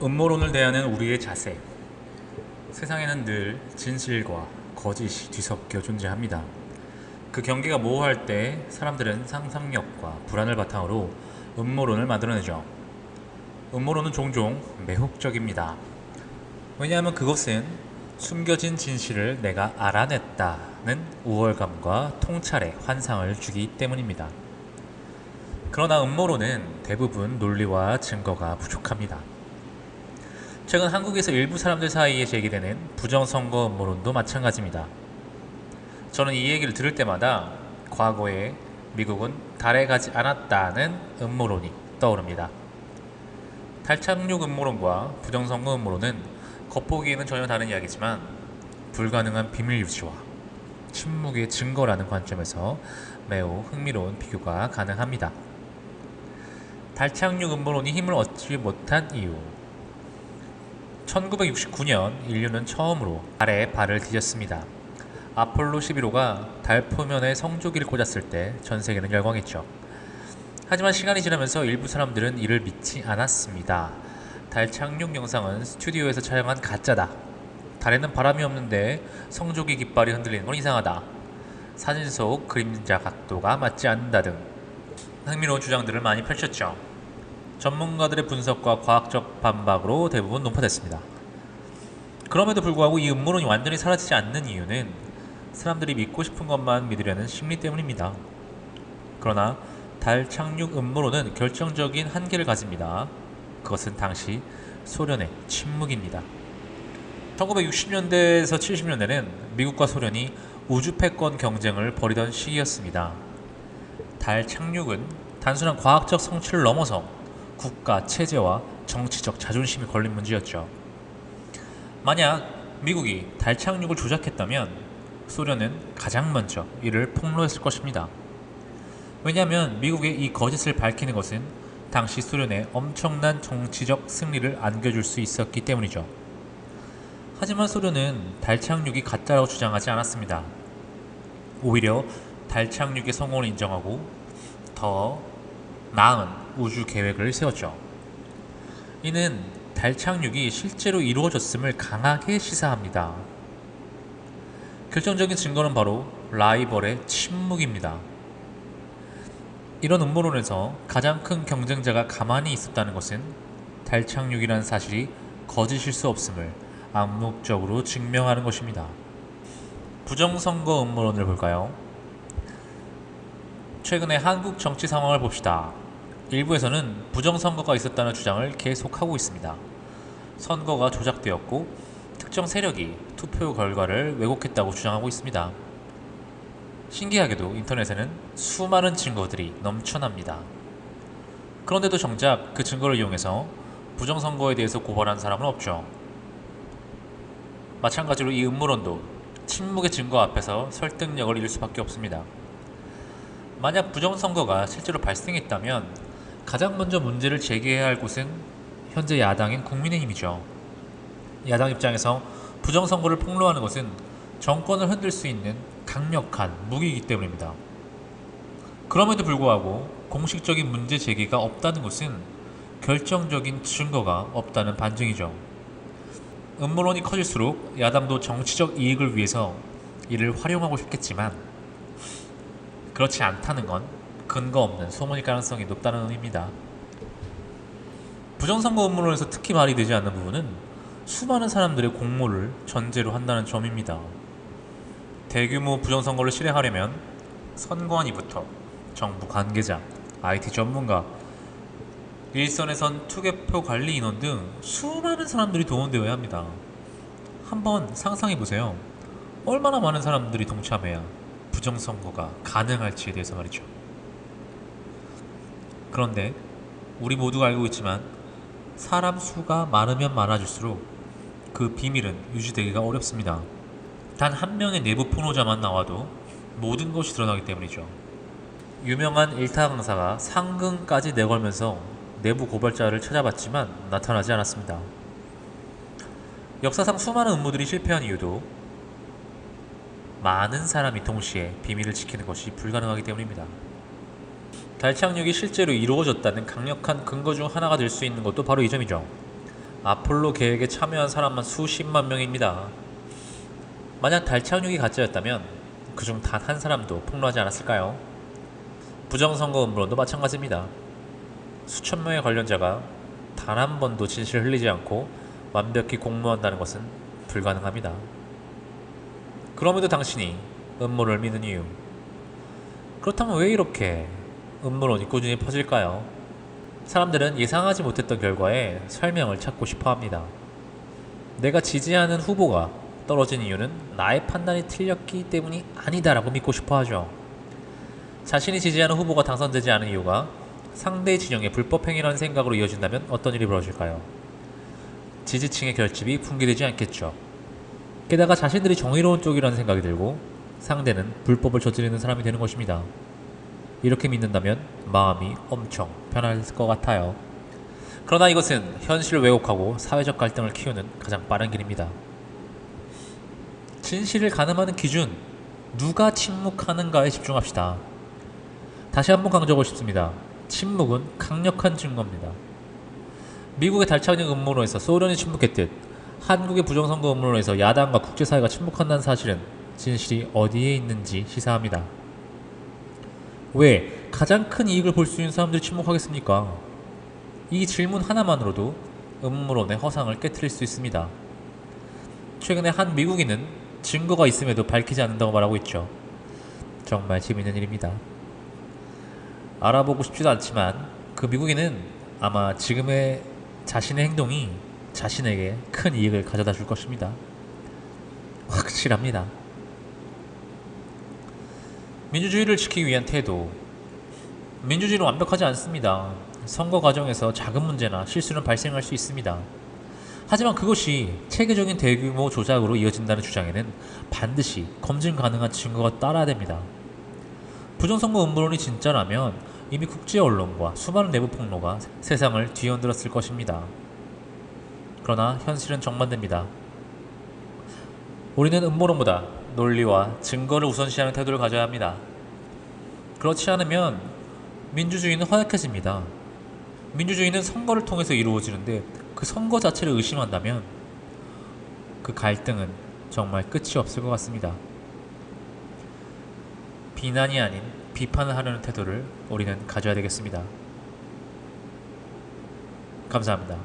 음모론을 대하는 우리의 자세. 세상에는 늘 진실과 거짓이 뒤섞여 존재합니다. 그 경계가 모호할 때 사람들은 상상력과 불안을 바탕으로 음모론을 만들어내죠. 음모론은 종종 매혹적입니다. 왜냐하면 그것은 숨겨진 진실을 내가 알아냈다는 우월감과 통찰의 환상을 주기 때문입니다. 그러나 음모론은 대부분 논리와 증거가 부족합니다. 최근 한국에서 일부 사람들 사이에 제기되는 부정선거 음모론도 마찬가지입니다. 저는 이 얘기를 들을 때마다 과거에 미국은 달에 가지 않았다는 음모론이 떠오릅니다. 달 착륙 음모론과 부정선거 음모론은 겉보기에는 전혀 다른 이야기지만 불가능한 비밀 유지와 침묵의 증거라는 관점에서 매우 흥미로운 비교가 가능합니다. 달 착륙 음모론이 힘을 얻지 못한 이유. 1969년 인류는 처음으로 달에 발을 디뎠습니다. 아폴로 11호가 달 표면에 성조기를 꽂았을 때 전 세계는 열광했죠. 하지만 시간이 지나면서 일부 사람들은 이를 믿지 않았습니다. 달 착륙 영상은 스튜디오에서 촬영한 가짜다. 달에는 바람이 없는데 성조기 깃발이 흔들리는 건 이상하다. 사진 속 그림자 각도가 맞지 않는다 등 흥미로운 주장들을 많이 펼쳤죠. 전문가들의 분석과 과학적 반박으로 대부분 논파됐습니다. 그럼에도 불구하고 이 음모론이 완전히 사라지지 않는 이유는 사람들이 믿고 싶은 것만 믿으려는 심리 때문입니다. 그러나 달 착륙 음모론은 결정적인 한계를 가집니다. 그것은 당시 소련의 침묵입니다. 1960년대에서 70년대는 미국과 소련이 우주 패권 경쟁을 벌이던 시기였습니다. 달 착륙은 단순한 과학적 성취를 넘어서 국가 체제와 정치적 자존심이 걸린 문제였죠. 만약 미국이 달 착륙을 조작했다면 소련은 가장 먼저 이를 폭로했을 것입니다. 왜냐하면 미국의 이 거짓을 밝히는 것은 당시 소련에 엄청난 정치적 승리를 안겨줄 수 있었기 때문이죠. 하지만 소련은 달 착륙이 가짜라고 주장하지 않았습니다. 오히려 달 착륙의 성공을 인정하고 더 나은 우주 계획을 세웠죠. 이는 달 착륙이 실제로 이루어졌음을 강하게 시사합니다. 결정적인 증거는 바로 라이벌의 침묵입니다. 이런 음모론에서 가장 큰 경쟁자가 가만히 있었다는 것은 달 착륙이라는 사실이 거짓일 수 없음을 암묵적으로 증명하는 것입니다. 부정선거 음모론을 볼까요? 최근의 한국 정치 상황을 봅시다. 일부에서는 부정선거가 있었다는 주장을 계속하고 있습니다. 선거가 조작되었고 특정 세력이 투표 결과를 왜곡했다고 주장하고 있습니다. 신기하게도 인터넷에는 수많은 증거들이 넘쳐납니다. 그런데도 정작 그 증거를 이용해서 부정선거에 대해서 고발한 사람은 없죠. 마찬가지로 이 음모론도 침묵의 증거 앞에서 설득력을 잃을 수밖에 없습니다. 만약 부정선거가 실제로 발생했다면 가장 먼저 문제를 제기해야 할 곳은 현재 야당인 국민의힘이죠. 야당 입장에서 부정선거를 폭로하는 것은 정권을 흔들 수 있는 강력한 무기이기 때문입니다. 그럼에도 불구하고 공식적인 문제 제기가 없다는 것은 결정적인 증거가 없다는 반증이죠. 음모론이 커질수록 야당도 정치적 이익을 위해서 이를 활용하고 싶겠지만 그렇지 않다는 건 근거 없는 소문일 가능성이 높다는 의미입니다. 부정선거 음모론에서 특히 말이 되지 않는 부분은 수많은 사람들의 공모를 전제로 한다는 점입니다. 대규모 부정선거를 실행하려면 선관위부터 정부 관계자, IT 전문가, 일선에선 투개표 관리 인원 등 수많은 사람들이 동원되어야 합니다. 한번 상상해보세요. 얼마나 많은 사람들이 동참해야 부정선거가 가능할지에 대해서 말이죠. 그런데 우리 모두가 알고 있지만 사람 수가 많으면 많아질수록 그 비밀은 유지되기가 어렵습니다. 단 한 명의 내부 폭로자만 나와도 모든 것이 드러나기 때문이죠. 유명한 일타 강사가 상금까지 내걸면서 내부 고발자를 찾아봤지만 나타나지 않았습니다. 역사상 수많은 음모들이 실패한 이유도 많은 사람이 동시에 비밀을 지키는 것이 불가능하기 때문입니다. 달 착륙이 실제로 이루어졌다는 강력한 근거 중 하나가 될 수 있는 것도 바로 이 점이죠. 아폴로 계획에 참여한 사람만 수십만 명입니다. 만약 달 착륙이 가짜였다면 그중 단 한 사람도 폭로하지 않았을까요? 부정선거 음모론도 마찬가지입니다. 수천 명의 관련자가 단 한 번도 진실을 흘리지 않고 완벽히 공모한다는 것은 불가능합니다. 그럼에도 당신이 음모를 믿는 이유, 그렇다면 왜 이렇게 음모론이 꾸준히 퍼질까요? 사람들은 예상하지 못했던 결과에 설명을 찾고 싶어 합니다. 내가 지지하는 후보가 떨어진 이유는 나의 판단이 틀렸기 때문이 아니다라고 믿고 싶어 하죠. 자신이 지지하는 후보가 당선되지 않은 이유가 상대 진영의 불법 행위라는 생각으로 이어진다면 어떤 일이 벌어질까요? 지지층의 결집이 붕괴되지 않겠죠. 게다가 자신들이 정의로운 쪽이라는 생각이 들고 상대는 불법을 저지르는 사람이 되는 것입니다. 이렇게 믿는다면 마음이 엄청 편할 것 같아요. 그러나 이것은 현실을 왜곡하고 사회적 갈등을 키우는 가장 빠른 길입니다. 진실을 가늠하는 기준, 누가 침묵하는가에 집중합시다. 다시 한번 강조하고 싶습니다. 침묵은 강력한 증거입니다. 미국의 달 착륙 음모론에서 소련이 침묵했듯 한국의 부정선거 음모론에서 야당과 국제사회가 침묵한다는 사실은 진실이 어디에 있는지 시사합니다. 왜 가장 큰 이익을 볼 수 있는 사람들이 침묵하겠습니까? 이 질문 하나만으로도 음모론의 허상을 깨트릴 수 있습니다. 최근에 한 미국인은 증거가 있음에도 밝히지 않는다고 말하고 있죠. 정말 재미있는 일입니다. 알아보고 싶지도 않지만 그 미국인은 아마 지금의 자신의 행동이 자신에게 큰 이익을 가져다 줄 것입니다. 확실합니다. 민주주의를 지키기 위한 태도. 민주주의는 완벽하지 않습니다. 선거 과정에서 작은 문제나 실수는 발생할 수 있습니다. 하지만 그것이 체계적인 대규모 조작으로 이어진다는 주장에는 반드시 검증 가능한 증거가 따라야 됩니다. 부정선거 음모론이 진짜라면 이미 국제 언론과 수많은 내부 폭로가 세상을 뒤흔들었을 것입니다. 그러나 현실은 정반대입니다. 우리는 음모론보다 논리와 증거를 우선시하는 태도를 가져야 합니다. 그렇지 않으면 민주주의는 허약해집니다. 민주주의는 선거를 통해서 이루어지는데 그 선거 자체를 의심한다면 그 갈등은 정말 끝이 없을 것 같습니다. 비난이 아닌 비판을 하려는 태도를 우리는 가져야 되겠습니다. 감사합니다.